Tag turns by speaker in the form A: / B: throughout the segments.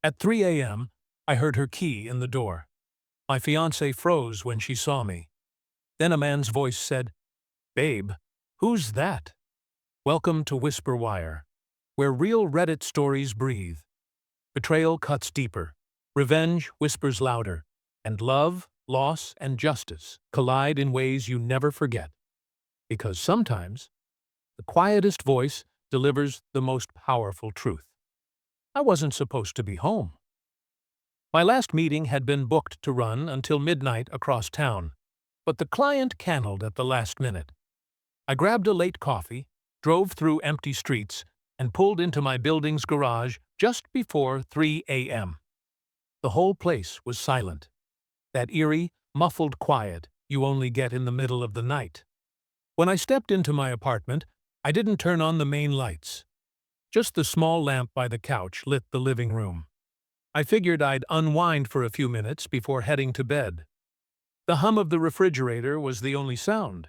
A: At 3 a.m., I heard her key in the door. My fiancée froze when she saw me. Then a man's voice said, "Babe, who's that?" Welcome to Whisper Wire, where real Reddit stories breathe. Betrayal cuts deeper, revenge whispers louder, and love, loss, and justice collide in ways you never forget. Because sometimes, the quietest voice delivers the most powerful truth. I wasn't supposed to be home. My last meeting had been booked to run until midnight across town, but the client canceled at the last minute. I grabbed a late coffee, drove through empty streets, and pulled into my building's garage just before 3 a.m. The whole place was silent. That eerie, muffled quiet you only get in the middle of the night. When I stepped into my apartment, I didn't turn on the main lights. Just the small lamp by the couch lit the living room. I figured I'd unwind for a few minutes before heading to bed. The hum of the refrigerator was the only sound.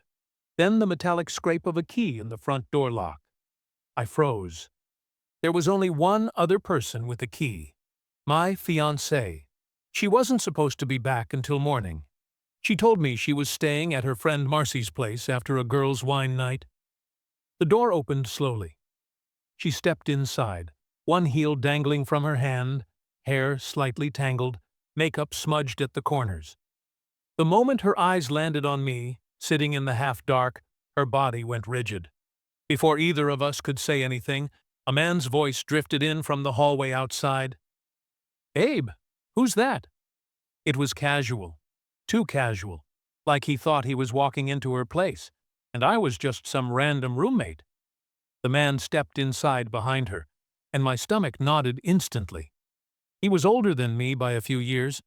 A: Then the metallic scrape of a key in the front door lock. I froze. There was only one other person with a key. My fiancée. She wasn't supposed to be back until morning. She told me she was staying at her friend Marcy's place after a girls' wine night. The door opened slowly. She stepped inside, one heel dangling from her hand, hair slightly tangled, makeup smudged at the corners. The moment her eyes landed on me, sitting in the half-dark, her body went rigid. Before either of us could say anything, a man's voice drifted in from the hallway outside. "Abe, who's that?" It was casual. Too casual. Like he thought he was walking into her place, and I was just some random roommate. The man stepped inside behind her, and my stomach nodded instantly. He was older than me by a few years,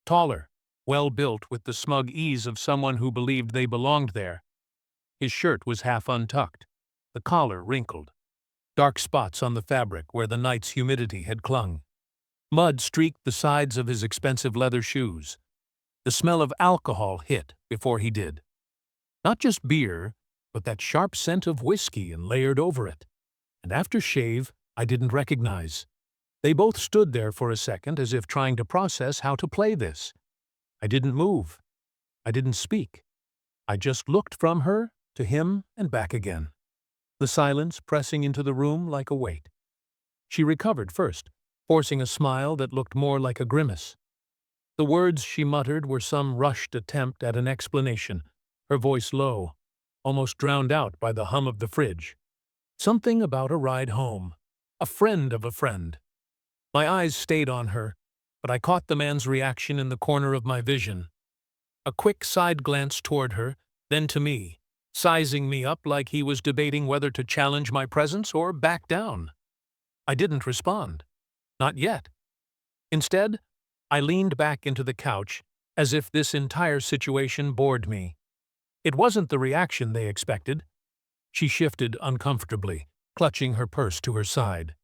A: taller, well-built with the smug ease of someone who believed they belonged there. His shirt was half untucked, the collar wrinkled. Dark spots on the fabric where the night's humidity had clung. Mud streaked the sides of his expensive leather shoes. The smell of alcohol hit before he did. Not just beer, but that sharp scent of whiskey and layered over it. And after shave, I didn't recognize. They both stood there for a second as if trying to process how to play this. I didn't move. I didn't speak. I just looked from her to him and back again. The silence pressing into the room like a weight. She recovered first, forcing a smile that looked more like a grimace. The words she muttered were some rushed attempt at an explanation, her voice low, almost drowned out by the hum of the fridge. Something about a ride home. A friend of a friend. My eyes stayed on her, but I caught the man's reaction in the corner of my vision. A quick side glance toward her, then to me, sizing me up like he was debating whether to challenge my presence or back down. I didn't respond. Not yet. Instead, I leaned back into the couch, as if this entire situation bored me. It wasn't the reaction they expected. She shifted uncomfortably, clutching her purse to her side.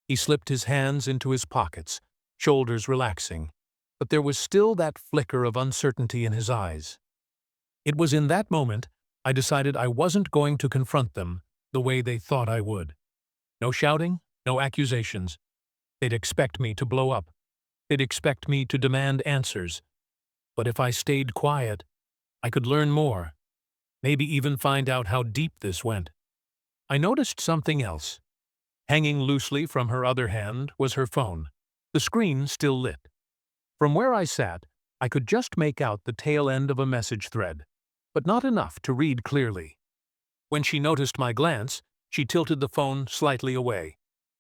A: He slipped his hands into his pockets, shoulders relaxing, but there was still that flicker of uncertainty in his eyes. It was in that moment I decided I wasn't going to confront them the way they thought I would. No shouting, no accusations. They'd expect me to blow up. They'd expect me to demand answers. But if I stayed quiet, I could learn more, maybe even find out how deep this went. I noticed something else. Hanging loosely from her other hand was her phone, the screen still lit. From where I sat, I could just make out the tail end of a message thread, but not enough to read clearly. When she noticed my glance, she tilted the phone slightly away.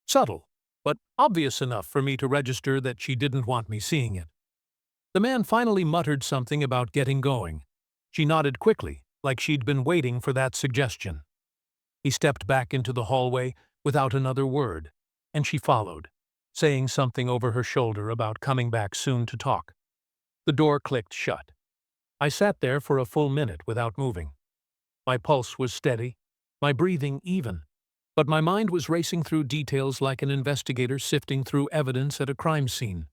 A: Subtle, but obvious enough for me to register that she didn't want me seeing it. The man finally muttered something about getting going. She nodded quickly, like she'd been waiting for that suggestion. He stepped back into the hallway without another word, and she followed, saying something over her shoulder about coming back soon to talk. The door clicked shut. I sat there for a full minute without moving. My pulse was steady, my breathing even, but my mind was racing through details like an investigator sifting through evidence at a crime scene.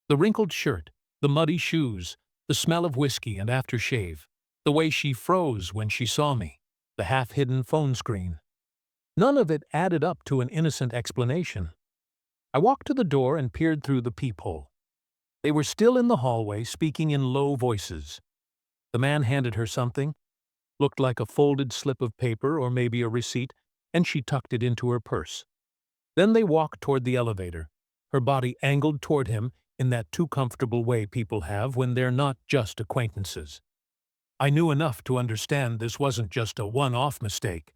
A: The wrinkled shirt, the muddy shoes, the smell of whiskey and aftershave, the way she froze when she saw me, the half-hidden phone screen. None of it added up to an innocent explanation. I walked to the door and peered through the peephole. They were still in the hallway, speaking in low voices. The man handed her something, looked like a folded slip of paper or maybe a receipt, and she tucked it into her purse. Then they walked toward the elevator, her body angled toward him in that too comfortable way people have when they're not just acquaintances. I knew enough to understand this wasn't just a one-off mistake.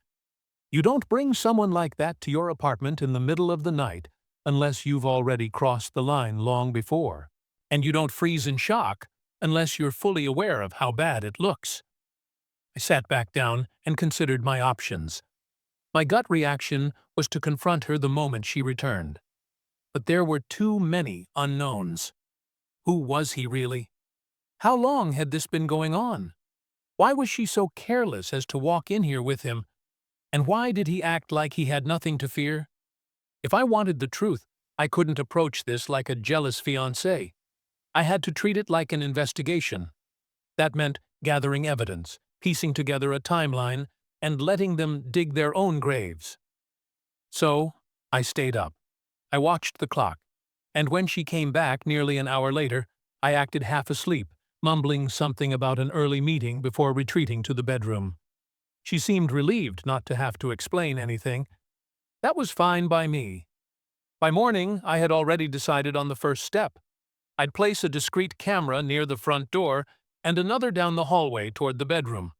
A: You don't bring someone like that to your apartment in the middle of the night unless you've already crossed the line long before. And you don't freeze in shock unless you're fully aware of how bad it looks. I sat back down and considered my options. My gut reaction was to confront her the moment she returned. But there were too many unknowns. Who was he really? How long had this been going on? Why was she so careless as to walk in here with him? And why did he act like he had nothing to fear? If I wanted the truth, I couldn't approach this like a jealous fiancé. I had to treat it like an investigation. That meant gathering evidence, piecing together a timeline, and letting them dig their own graves. So, I stayed up. I watched the clock, and when she came back nearly an hour later, I acted half asleep, mumbling something about an early meeting before retreating to the bedroom. She seemed relieved not to have to explain anything. That was fine by me. By morning, I had already decided on the first step. I'd place a discreet camera near the front door and another down the hallway toward the bedroom.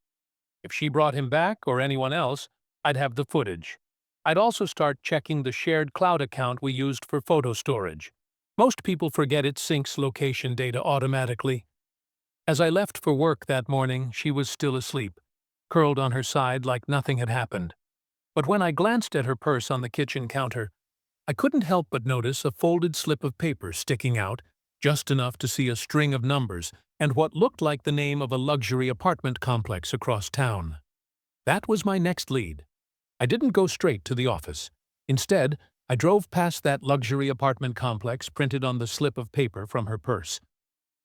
A: If she brought him back or anyone else, I'd have the footage. I'd also start checking the shared cloud account we used for photo storage. Most people forget it syncs location data automatically. As I left for work that morning, she was still asleep, curled on her side like nothing had happened. But when I glanced at her purse on the kitchen counter, I couldn't help but notice a folded slip of paper sticking out, just enough to see a string of numbers and what looked like the name of a luxury apartment complex across town. That was my next lead. I didn't go straight to the office. Instead, I drove past that luxury apartment complex printed on the slip of paper from her purse.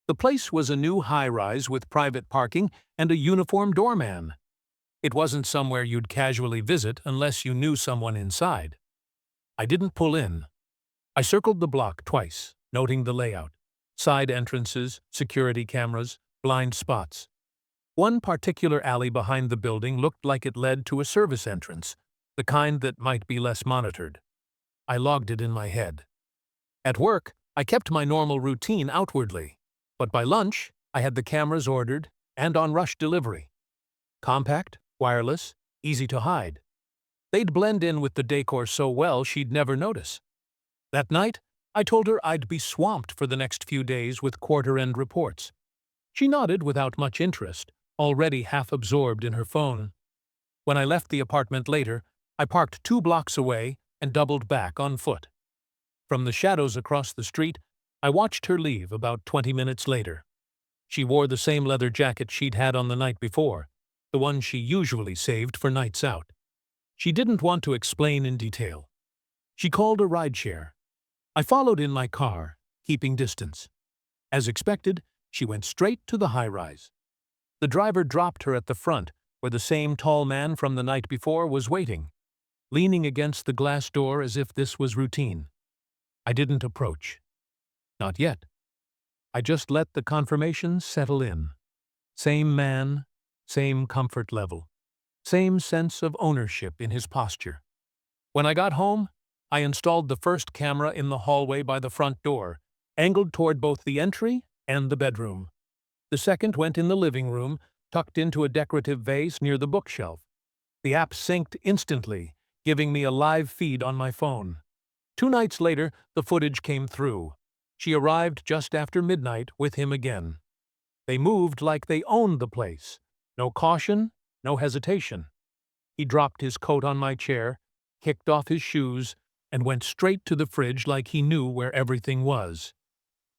A: The place was a new high-rise with private parking and a uniformed doorman. It wasn't somewhere you'd casually visit unless you knew someone inside. I didn't pull in. I circled the block twice, noting the layout. Side entrances, security cameras, blind spots. One particular alley behind the building looked like it led to a service entrance, the kind that might be less monitored. I logged it in my head. At work, I kept my normal routine outwardly, but by lunch, I had the cameras ordered and on rush delivery. Compact, wireless, easy to hide. They'd blend in with the decor so well she'd never notice. That night, I told her I'd be swamped for the next few days with quarter-end reports. She nodded without much interest, already half absorbed in her phone. When I left the apartment later, I parked 2 blocks away and doubled back on foot. From the shadows across the street, I watched her leave about 20 minutes later. She wore the same leather jacket she'd had on the night before, the one she usually saved for nights out. She didn't want to explain in detail. She called a rideshare. I followed in my car, keeping distance. As expected, she went straight to the high-rise. The driver dropped her at the front, where the same tall man from the night before was waiting, leaning against the glass door as if this was routine. I didn't approach. Not yet. I just let the confirmation settle in. Same man, same comfort level, same sense of ownership in his posture. When I got home, I installed the first camera in the hallway by the front door, angled toward both the entry and the bedroom. The second went in the living room, tucked into a decorative vase near the bookshelf. The app synced instantly, giving me a live feed on my phone. 2 nights later, the footage came through. She arrived just after midnight with him again. They moved like they owned the place. No caution, no hesitation. He dropped his coat on my chair, kicked off his shoes, and went straight to the fridge like he knew where everything was.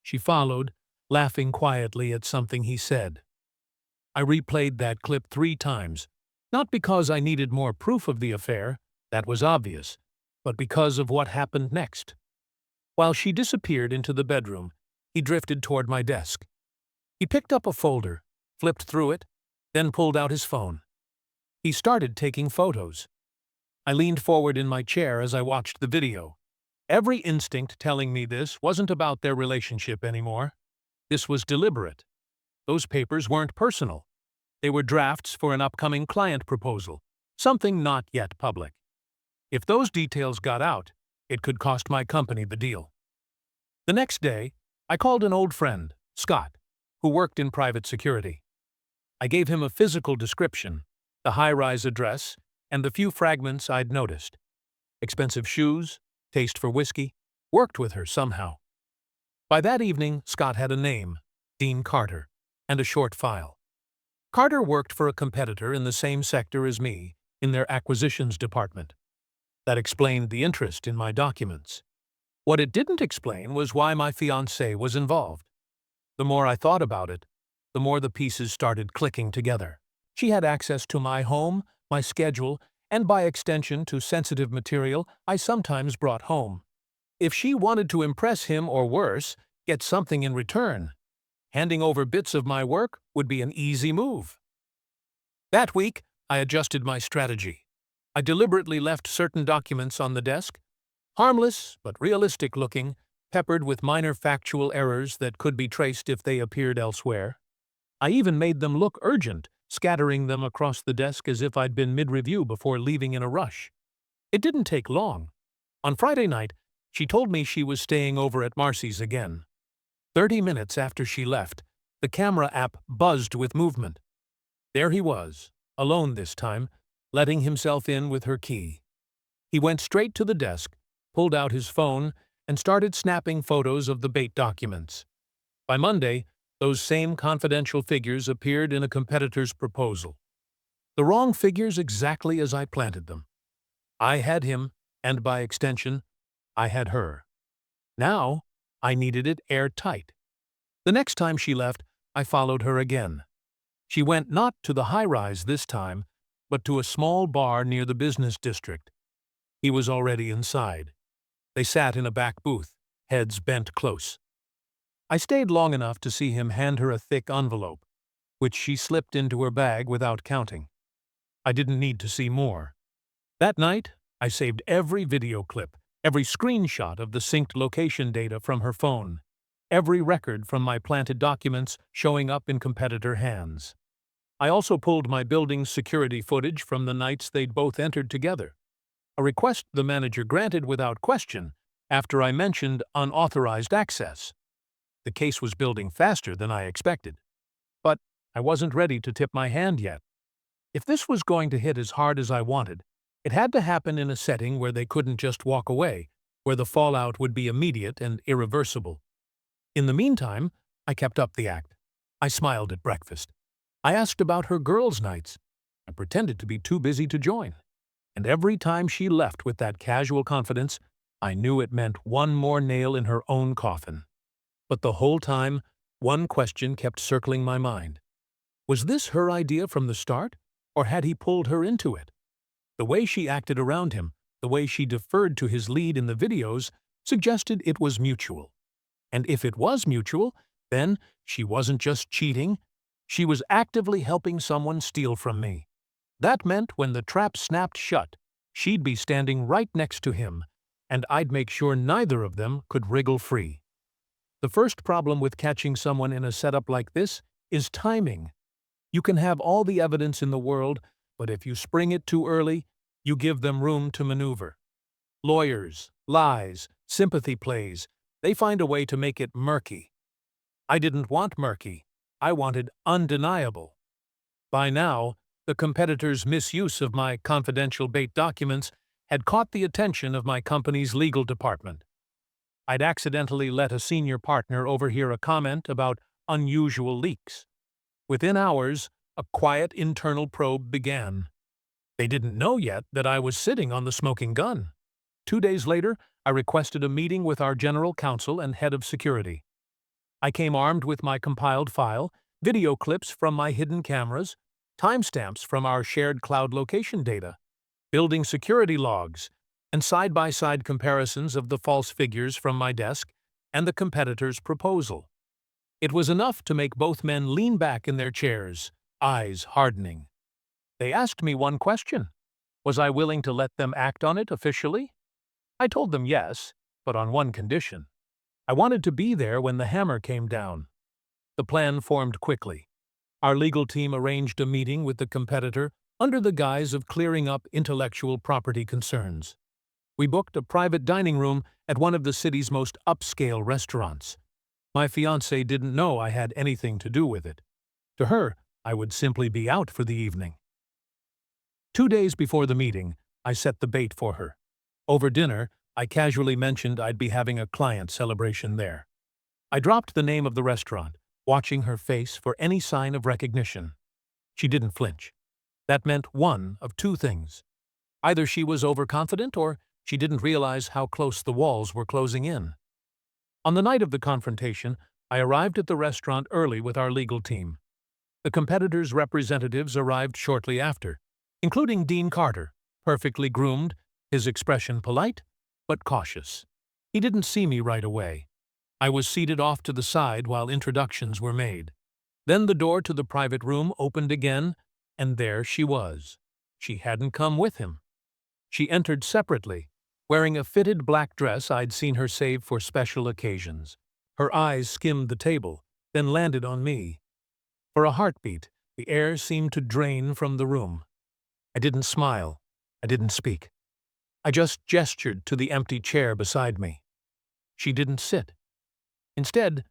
A: She followed, laughing quietly at something he said. I replayed that clip 3 times, not because I needed more proof of the affair, that was obvious, but because of what happened next. While she disappeared into the bedroom, he drifted toward my desk. He picked up a folder, flipped through it, then pulled out his phone. He started taking photos. I leaned forward in my chair as I watched the video. Every instinct telling me this wasn't about their relationship anymore. This was deliberate. Those papers weren't personal. They were drafts for an upcoming client proposal, something not yet public. If those details got out, it could cost my company the deal. The next day, I called an old friend, Scott, who worked in private security. I gave him a physical description, the high-rise address, and the few fragments I'd noticed. Expensive shoes, taste for whiskey, worked with her somehow. By that evening, Scott had a name, Dean Carter, and a short file. Carter worked for a competitor in the same sector as me, in their acquisitions department. That explained the interest in my documents. What it didn't explain was why my fiancée was involved. The more I thought about it, the more the pieces started clicking together. She had access to my home, my schedule, and by extension to sensitive material I sometimes brought home. If she wanted to impress him or worse, get something in return, handing over bits of my work would be an easy move. That week, I adjusted my strategy. I deliberately left certain documents on the desk, harmless but realistic looking, peppered with minor factual errors that could be traced if they appeared elsewhere. I even made them look urgent, scattering them across the desk as if I'd been mid-review before leaving in a rush. It didn't take long. On Friday night, she told me she was staying over at Marcy's again. 30 minutes after she left, the camera app buzzed with movement. There he was, alone this time, letting himself in with her key. He went straight to the desk, pulled out his phone, and started snapping photos of the bait documents. By Monday, those same confidential figures appeared in a competitor's proposal. The wrong figures exactly as I planted them. I had him, and by extension, I had her. Now, I needed it airtight. The next time she left, I followed her again. She went not to the high-rise this time, but to a small bar near the business district. He was already inside. They sat in a back booth, heads bent close. I stayed long enough to see him hand her a thick envelope, which she slipped into her bag without counting. I didn't need to see more. That night, I saved every video clip, every screenshot of the synced location data from her phone, every record from my planted documents showing up in competitor hands. I also pulled my building's security footage from the nights they'd both entered together, a request the manager granted without question after I mentioned unauthorized access. The case was building faster than I expected. But I wasn't ready to tip my hand yet. If this was going to hit as hard as I wanted, it had to happen in a setting where they couldn't just walk away, where the fallout would be immediate and irreversible. In the meantime, I kept up the act. I smiled at breakfast. I asked about her girls' nights. I pretended to be too busy to join. And every time she left with that casual confidence, I knew it meant one more nail in her own coffin. But the whole time, one question kept circling my mind. Was this her idea from the start, or had he pulled her into it? The way she acted around him, the way she deferred to his lead in the videos, suggested it was mutual. And if it was mutual, then she wasn't just cheating, she was actively helping someone steal from me. That meant when the trap snapped shut, she'd be standing right next to him, and I'd make sure neither of them could wriggle free. The first problem with catching someone in a setup like this is timing. You can have all the evidence in the world, but if you spring it too early, you give them room to maneuver. Lawyers, lies, sympathy plays, they find a way to make it murky. I didn't want murky. I wanted undeniable. By now, the competitor's misuse of my confidential bait documents had caught the attention of my company's legal department. I'd accidentally let a senior partner overhear a comment about unusual leaks. Within hours, a quiet internal probe began. They didn't know yet that I was sitting on the smoking gun. 2 days later, I requested a meeting with our general counsel and head of security. I came armed with my compiled file, video clips from my hidden cameras, timestamps from our shared cloud location data, building security logs, and side-by-side comparisons of the false figures from my desk and the competitor's proposal. It was enough to make both men lean back in their chairs, eyes hardening. They asked me one question. Was I willing to let them act on it officially? I told them yes, but on one condition. I wanted to be there when the hammer came down. The plan formed quickly. Our legal team arranged a meeting with the competitor under the guise of clearing up intellectual property concerns. We booked a private dining room at one of the city's most upscale restaurants. My fiancée didn't know I had anything to do with it. To her, I would simply be out for the evening. 2 days before the meeting, I set the bait for her. Over dinner, I casually mentioned I'd be having a client celebration there. I dropped the name of the restaurant, watching her face for any sign of recognition. She didn't flinch. That meant one of two things. Either she was overconfident or she didn't realize how close the walls were closing in. On the night of the confrontation, I arrived at the restaurant early with our legal team. The competitor's representatives arrived shortly after, including Dean Carter, perfectly groomed, his expression polite but cautious. He didn't see me right away. I was seated off to the side while introductions were made. Then the door to the private room opened again, and there she was. She hadn't come with him. She entered separately, wearing a fitted black dress I'd seen her save for special occasions. Her eyes skimmed the table, then landed on me. For a heartbeat, the air seemed to drain from the room. I didn't smile. I didn't speak. I just gestured to the empty chair beside me. She didn't sit. Instead,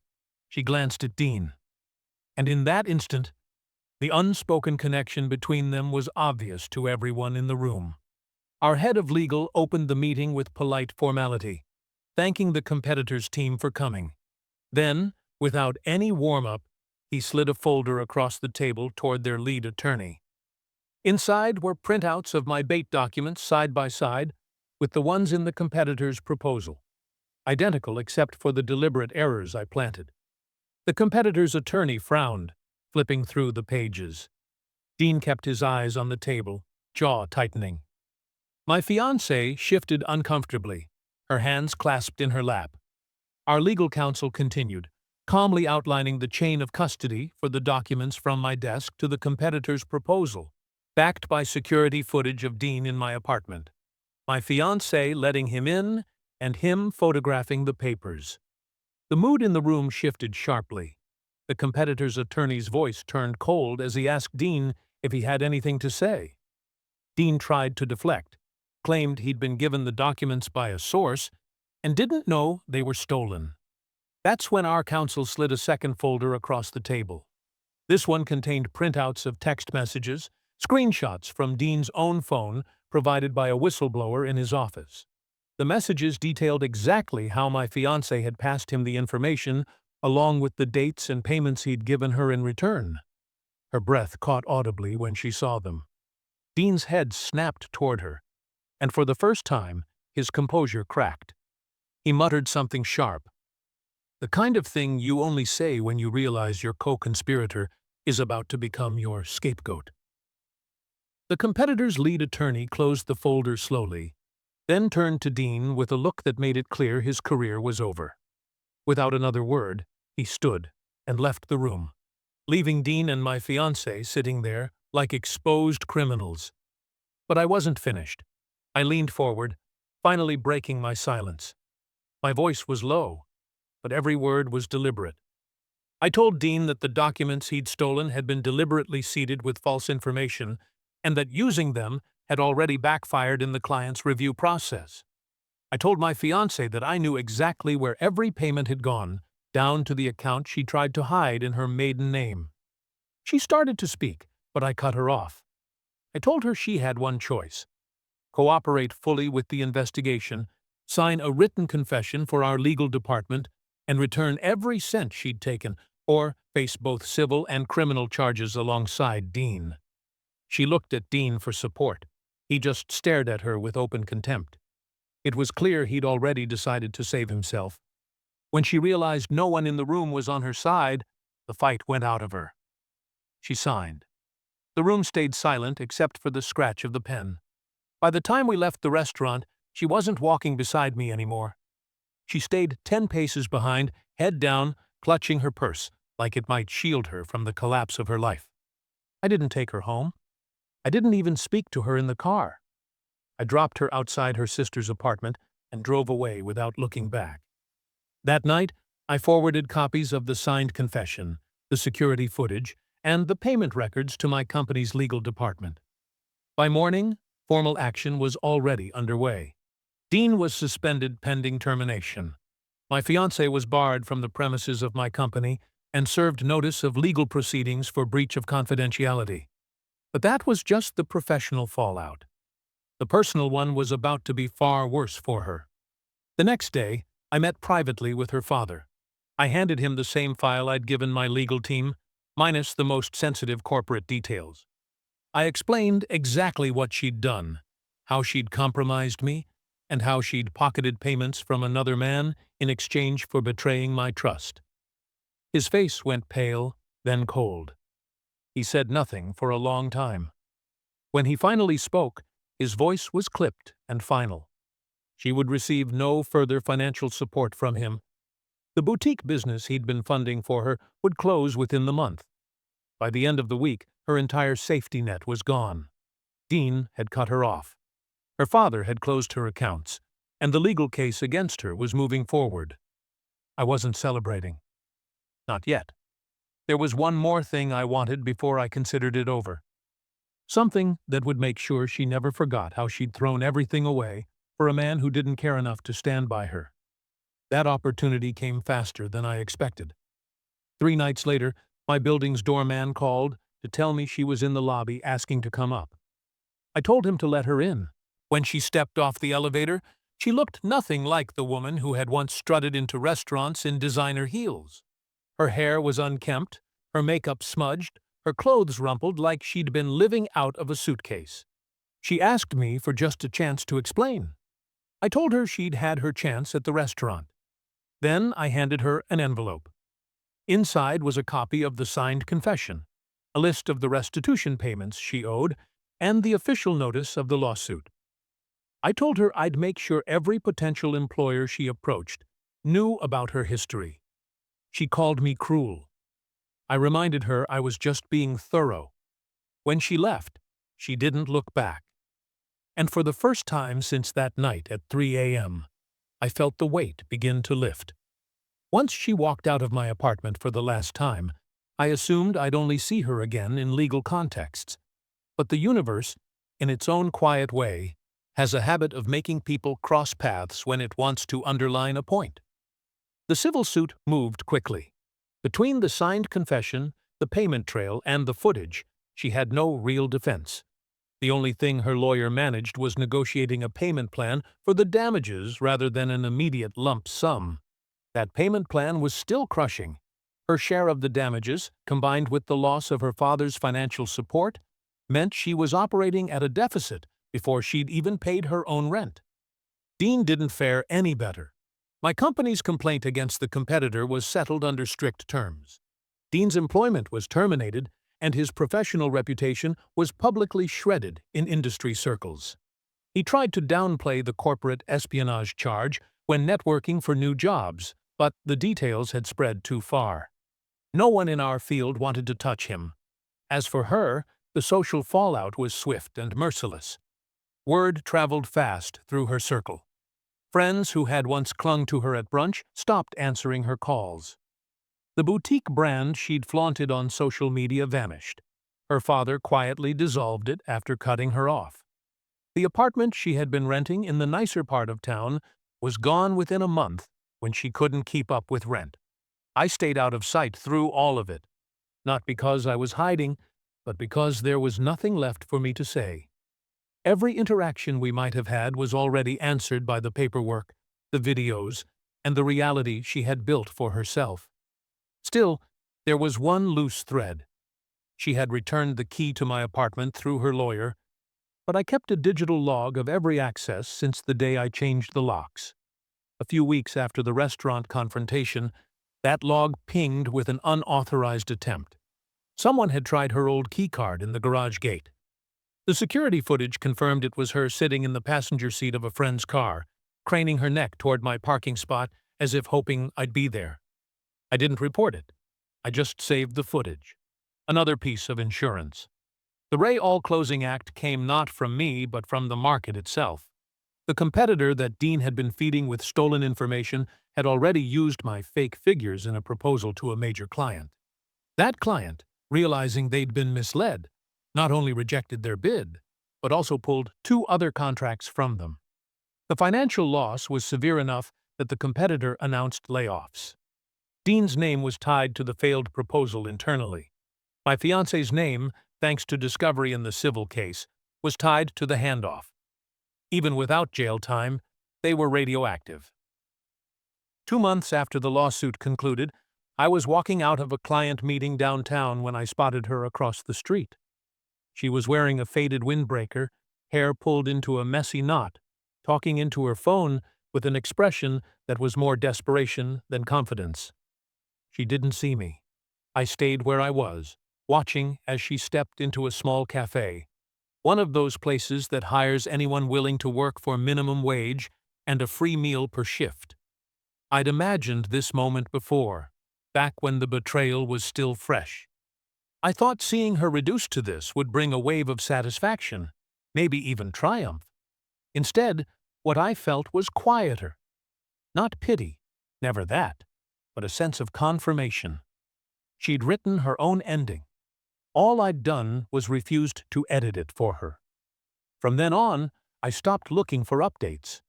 A: she glanced at Dean. And in that instant, the unspoken connection between them was obvious to everyone in the room. Our head of legal opened the meeting with polite formality, thanking the competitor's team for coming. Then, without any warm-up, he slid a folder across the table toward their lead attorney. Inside were printouts of my bait documents side by side with the ones in the competitor's proposal, identical except for the deliberate errors I planted. The competitor's attorney frowned, flipping through the pages. Dean kept his eyes on the table, jaw tightening. My fiancée shifted uncomfortably, her hands clasped in her lap. Our legal counsel continued, calmly outlining the chain of custody for the documents from my desk to the competitor's proposal, backed by security footage of Dean in my apartment. My fiancée letting him in and him photographing the papers. The mood in the room shifted sharply. The competitor's attorney's voice turned cold as he asked Dean if he had anything to say. Dean tried to deflect, claimed he'd been given the documents by a source, and didn't know they were stolen. That's when our counsel slid a second folder across the table. This one contained printouts of text messages, screenshots from Dean's own phone provided by a whistleblower in his office. The messages detailed exactly how my fiancée had passed him the information, along with the dates and payments he'd given her in return. Her breath caught audibly when she saw them. Dean's head snapped toward her, and for the first time, his composure cracked. He muttered something sharp. The kind of thing you only say when you realize your co-conspirator is about to become your scapegoat. The competitor's lead attorney closed the folder slowly, then turned to Dean with a look that made it clear his career was over. Without another word, he stood and left the room, leaving Dean and my fiancée sitting there like exposed criminals. But I wasn't finished. I leaned forward, finally breaking my silence. My voice was low, but every word was deliberate. I told Dean that the documents he'd stolen had been deliberately seeded with false information and that using them had already backfired in the client's review process. I told my fiancée that I knew exactly where every payment had gone, down to the account she tried to hide in her maiden name. She started to speak, but I cut her off. I told her she had one choice: cooperate fully with the investigation, sign a written confession for our legal department, and return every cent she'd taken, or face both civil and criminal charges alongside Dean. She looked at Dean for support. He just stared at her with open contempt. It was clear he'd already decided to save himself. When she realized no one in the room was on her side, the fight went out of her. She signed. The room stayed silent except for the scratch of the pen. By the time we left the restaurant, she wasn't walking beside me anymore. She stayed 10 paces behind, head down, clutching her purse, like it might shield her from the collapse of her life. I didn't take her home. I didn't even speak to her in the car. I dropped her outside her sister's apartment and drove away without looking back. That night, I forwarded copies of the signed confession, the security footage, and the payment records to my company's legal department. By morning, formal action was already underway. Dean was suspended pending termination. My fiancée was barred from the premises of my company and served notice of legal proceedings for breach of confidentiality. But that was just the professional fallout. The personal one was about to be far worse for her. The next day, I met privately with her father. I handed him the same file I'd given my legal team, minus the most sensitive corporate details. I explained exactly what she'd done, how she'd compromised me, and how she'd pocketed payments from another man in exchange for betraying my trust. His face went pale, then cold. He said nothing for a long time. When he finally spoke, his voice was clipped and final. She would receive no further financial support from him. The boutique business he'd been funding for her would close within the month. By the end of the week, her entire safety net was gone. Dean had cut her off. Her father had closed her accounts, and the legal case against her was moving forward. I wasn't celebrating. Not yet. There was one more thing I wanted before I considered it over. Something that would make sure she never forgot how she'd thrown everything away for a man who didn't care enough to stand by her. That opportunity came faster than I expected. 3 nights later, my building's doorman called to tell me she was in the lobby asking to come up. I told him to let her in. When she stepped off the elevator, she looked nothing like the woman who had once strutted into restaurants in designer heels. Her hair was unkempt, her makeup smudged, her clothes rumpled like she'd been living out of a suitcase. She asked me for just a chance to explain. I told her she'd had her chance at the restaurant. Then I handed her an envelope. Inside was a copy of the signed confession, a list of the restitution payments she owed, and the official notice of the lawsuit. I told her I'd make sure every potential employer she approached knew about her history. She called me cruel. I reminded her I was just being thorough. When she left, she didn't look back. And for the first time since that night at 3 a.m., I felt the weight begin to lift. Once she walked out of my apartment for the last time, I assumed I'd only see her again in legal contexts. But the universe, in its own quiet way, has a habit of making people cross paths when it wants to underline a point. The civil suit moved quickly. Between the signed confession, the payment trail, and the footage, she had no real defense. The only thing her lawyer managed was negotiating a payment plan for the damages rather than an immediate lump sum. That payment plan was still crushing. Her share of the damages, combined with the loss of her father's financial support, meant she was operating at a deficit before she'd even paid her own rent. Dean didn't fare any better. My company's complaint against the competitor was settled under strict terms. Dean's employment was terminated, and his professional reputation was publicly shredded in industry circles. He tried to downplay the corporate espionage charge when networking for new jobs, but the details had spread too far. No one in our field wanted to touch him. As for her, the social fallout was swift and merciless. Word traveled fast through her circle. Friends who had once clung to her at brunch stopped answering her calls. The boutique brand she'd flaunted on social media vanished. Her father quietly dissolved it after cutting her off. The apartment she had been renting in the nicer part of town was gone within a month when she couldn't keep up with rent. I stayed out of sight through all of it, not because I was hiding, but because there was nothing left for me to say. Every interaction we might have had was already answered by the paperwork, the videos, and the reality she had built for herself. Still, there was one loose thread. She had returned the key to my apartment through her lawyer, but I kept a digital log of every access since the day I changed the locks. A few weeks after the restaurant confrontation, that log pinged with an unauthorized attempt. Someone had tried her old keycard in the garage gate. The security footage confirmed it was her sitting in the passenger seat of a friend's car, craning her neck toward my parking spot as if hoping I'd be there. I didn't report it. I just saved the footage. Another piece of insurance. The Ray All closing act came not from me but from the market itself. The competitor that Dean had been feeding with stolen information had already used my fake figures in a proposal to a major client. That client, realizing they'd been misled, not only rejected their bid, but also pulled 2 other contracts from them. The financial loss was severe enough that the competitor announced layoffs. Dean's name was tied to the failed proposal internally. My fiancé's name, thanks to discovery in the civil case, was tied to the handoff. Even without jail time, they were radioactive. 2 months after the lawsuit concluded, I was walking out of a client meeting downtown when I spotted her across the street. She was wearing a faded windbreaker, hair pulled into a messy knot, talking into her phone with an expression that was more desperation than confidence. She didn't see me. I stayed where I was, watching as she stepped into a small cafe, one of those places that hires anyone willing to work for minimum wage and a free meal per shift. I'd imagined this moment before, back when the betrayal was still fresh. I thought seeing her reduced to this would bring a wave of satisfaction, maybe even triumph. Instead, what I felt was quieter. Not pity, never that, but a sense of confirmation. She'd written her own ending. All I'd done was refused to edit it for her. From then on, I stopped looking for updates.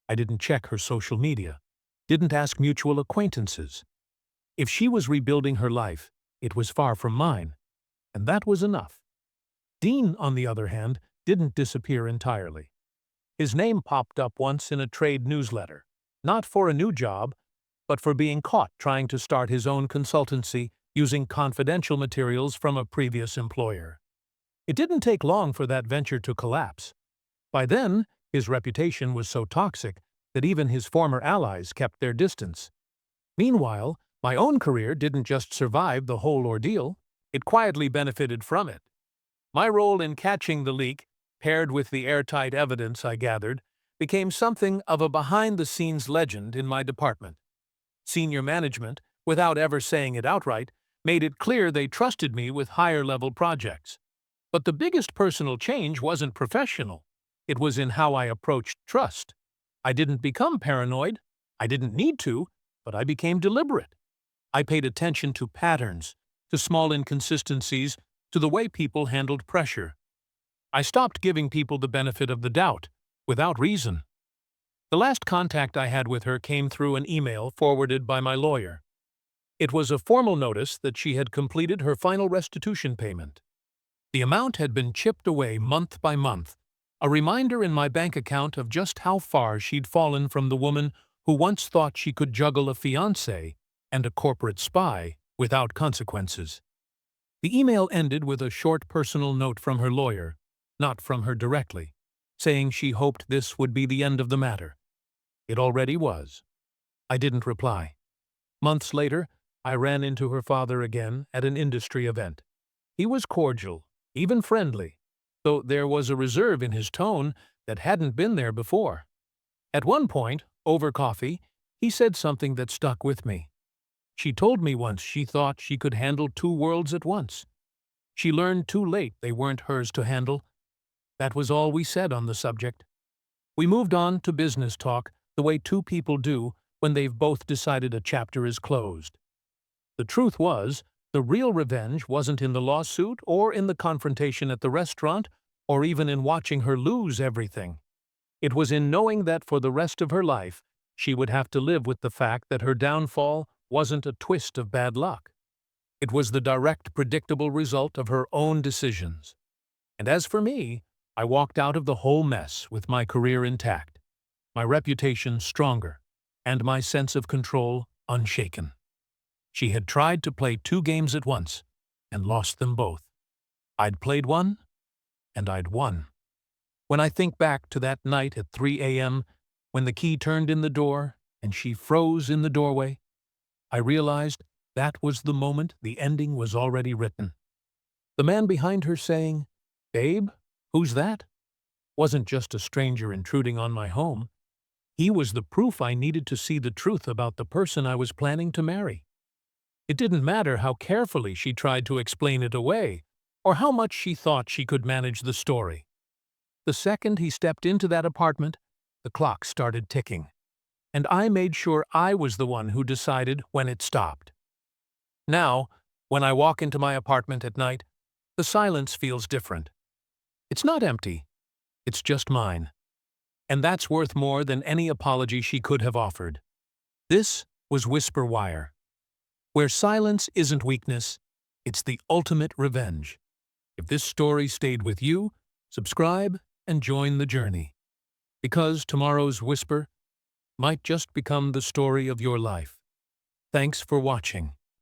A: I didn't check her social media, didn't ask mutual acquaintances. If she was rebuilding her life, it was far from mine, and that was enough. Dean, on the other hand, didn't disappear entirely. His name popped up once in a trade newsletter, not for a new job, but for being caught trying to start his own consultancy using confidential materials from a previous employer. It didn't take long for that venture to collapse. By then, his reputation was so toxic that even his former allies kept their distance. Meanwhile, my own career didn't just survive the whole ordeal, it quietly benefited from it. My role in catching the leak, paired with the airtight evidence I gathered, became something of a behind-the-scenes legend in my department. Senior management, without ever saying it outright, made it clear they trusted me with higher-level projects. But the biggest personal change wasn't professional. It was in how I approached trust. I didn't become paranoid. I didn't need to, but I became deliberate. I paid attention to patterns, to small inconsistencies, to the way people handled pressure. I stopped giving people the benefit of the doubt, without reason. The last contact I had with her came through an email forwarded by my lawyer. It was a formal notice that she had completed her final restitution payment. The amount had been chipped away month by month, a reminder in my bank account of just how far she'd fallen from the woman who once thought she could juggle a fiancé and a corporate spy without consequences. The email ended with a short personal note from her lawyer, not from her directly, saying she hoped this would be the end of the matter. It already was. I didn't reply. Months later, I ran into her father again at an industry event. He was cordial, even friendly, though there was a reserve in his tone that hadn't been there before. At one point, over coffee, he said something that stuck with me. She told me once she thought she could handle 2 worlds at once. She learned too late they weren't hers to handle. That was all we said on the subject. We moved on to business talk the way 2 people do when they've both decided a chapter is closed. The truth was, the real revenge wasn't in the lawsuit or in the confrontation at the restaurant or even in watching her lose everything. It was in knowing that for the rest of her life, she would have to live with the fact that her downfall wasn't a twist of bad luck. It was the direct, predictable result of her own decisions. And as for me, I walked out of the whole mess with my career intact, my reputation stronger, and my sense of control unshaken. She had tried to play 2 games at once, and lost them both. I'd played one, and I'd won. When I think back to that night at 3 a.m., when the key turned in the door, and she froze in the doorway, I realized that was the moment the ending was already written. The man behind her saying, "Babe, who's that?" wasn't just a stranger intruding on my home. He was the proof I needed to see the truth about the person I was planning to marry. It didn't matter how carefully she tried to explain it away, or how much she thought she could manage the story. The second he stepped into that apartment, the clock started ticking, and I made sure I was the one who decided when it stopped. Now, when I walk into my apartment at night, the silence feels different. It's not empty, it's just mine. And that's worth more than any apology she could have offered. This was Whisper Wire, where silence isn't weakness, it's the ultimate revenge. If this story stayed with you, subscribe and join the journey. Because tomorrow's whisper might just become the story of your life. Thanks for watching.